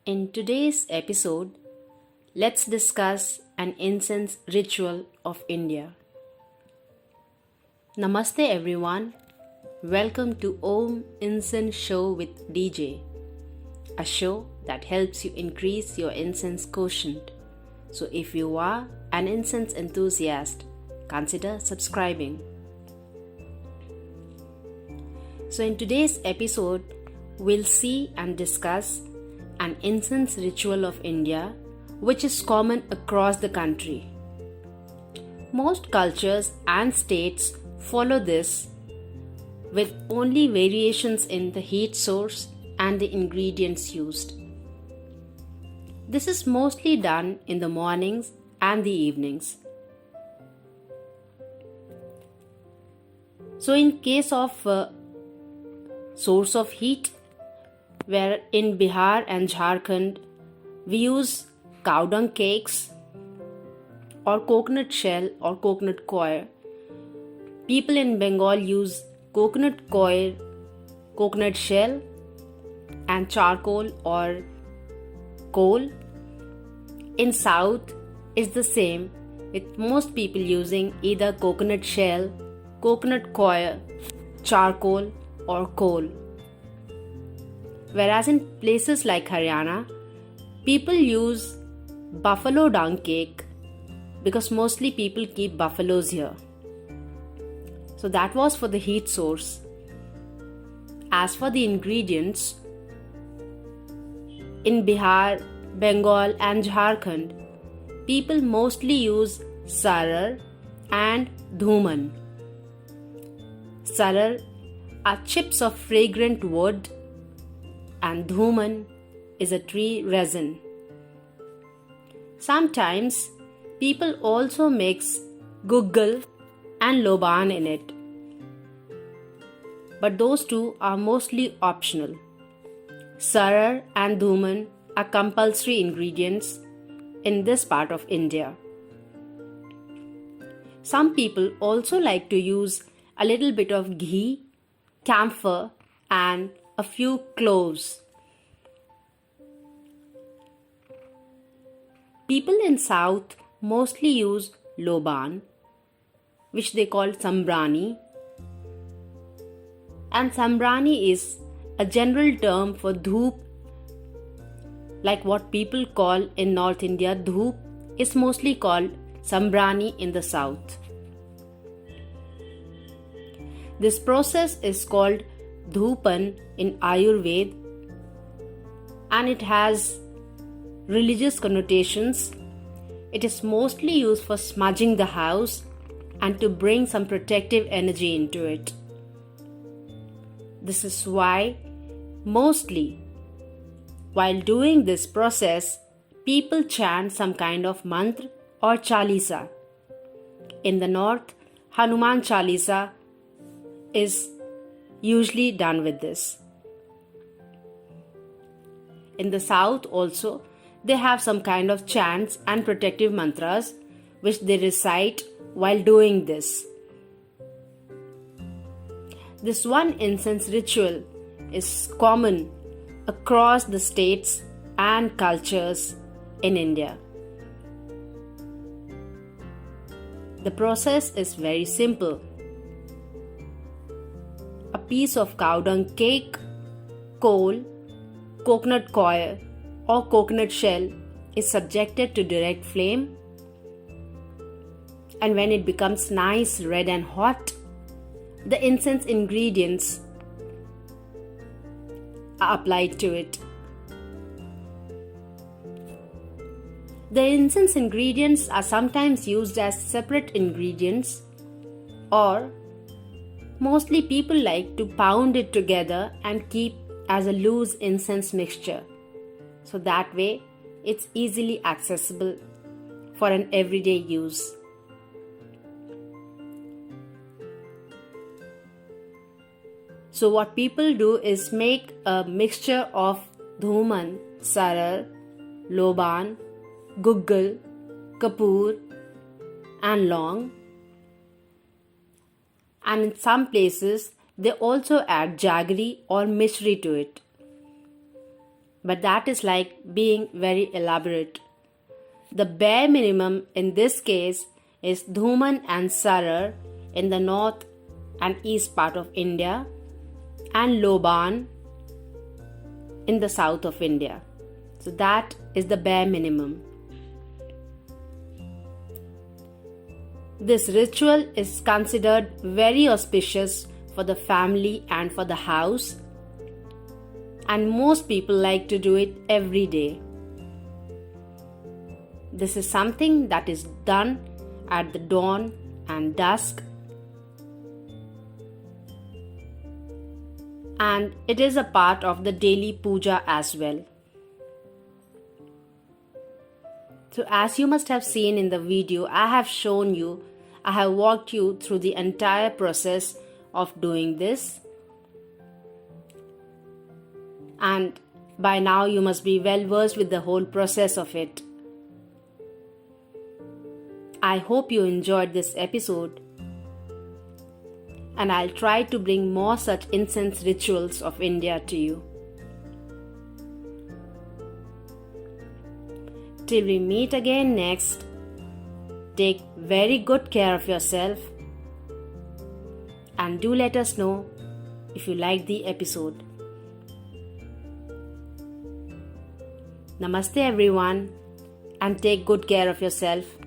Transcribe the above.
In today's episode, let's discuss an incense ritual of India. Namaste everyone. Welcome to Om Incense Show with DJ, a show that helps you increase your incense quotient. So if you are an incense enthusiast, consider subscribing. So in today's episode, we'll see and discuss an incense ritual of India which is common across the country. Most cultures and states follow this with only variations in the heat source and the ingredients used. This is mostly done in the mornings and the evenings. So in case of source of heat, where in Bihar and Jharkhand we use cow dung cakes or coconut shell or coconut coir. People in Bengal use coconut coir, coconut shell and charcoal or coal. In South is the same, with most people using either coconut shell, coconut coir, charcoal or coal. Whereas in places like Haryana, people use buffalo dung cake because mostly people keep buffaloes here. So that was for the heat source. As for the ingredients, in Bihar, Bengal and Jharkhand, people mostly use sarar and dhuman. Sarar are chips of fragrant wood and dhuman is a tree resin. Sometimes people also mix guggal and loban in it, but those two are mostly optional. Sarar and dhuman are compulsory ingredients in this part of India. Some people also like to use a little bit of ghee, camphor and a few cloves. People in South mostly use loban, which they call sambrani. And sambrani is a general term for dhoop, like what people call in North India dhoop is mostly called sambrani in the South. This process is called dhupan in Ayurveda and it has religious connotations. It is mostly used for smudging the house and to bring some protective energy into it. This is why mostly while doing this process, people chant some kind of mantra or chalisa. In the north, Hanuman Chalisa is usually done with this. In the south also, they have some kind of chants and protective mantras which they recite while doing this. This one incense ritual is common across the states and cultures in India. The process is very simple. A piece of cow dung cake, coal, coconut coir or coconut shell is subjected to direct flame, and when it becomes nice red and hot, the incense ingredients are applied to it. The incense ingredients are sometimes used as separate ingredients, or mostly people like to pound it together and keep as a loose incense mixture. So that way it's easily accessible for an everyday use. So what people do is make a mixture of dhuman, sarar, loban, guggal, kapoor and long. And in some places they also add jaggery or mishri to it. but that is like being very elaborate. The bare minimum in this case is Dhuman and Sarar in the north and east part of India, and Loban in the south of India. So that is the bare minimum. This ritual is considered very auspicious for the family and for the house, and most people like to do it every day. This is something that is done at the dawn and dusk, and it is a part of the daily puja as well. So as you must have seen in the video, I have walked you through the entire process of doing this, and by now you must be well versed with the whole process of it. I hope you enjoyed this episode, and I'll try to bring more such incense rituals of India to you. Till we meet again next, take very good care of yourself, and do let us know if you liked the episode. Namaste everyone, and take good care of yourself.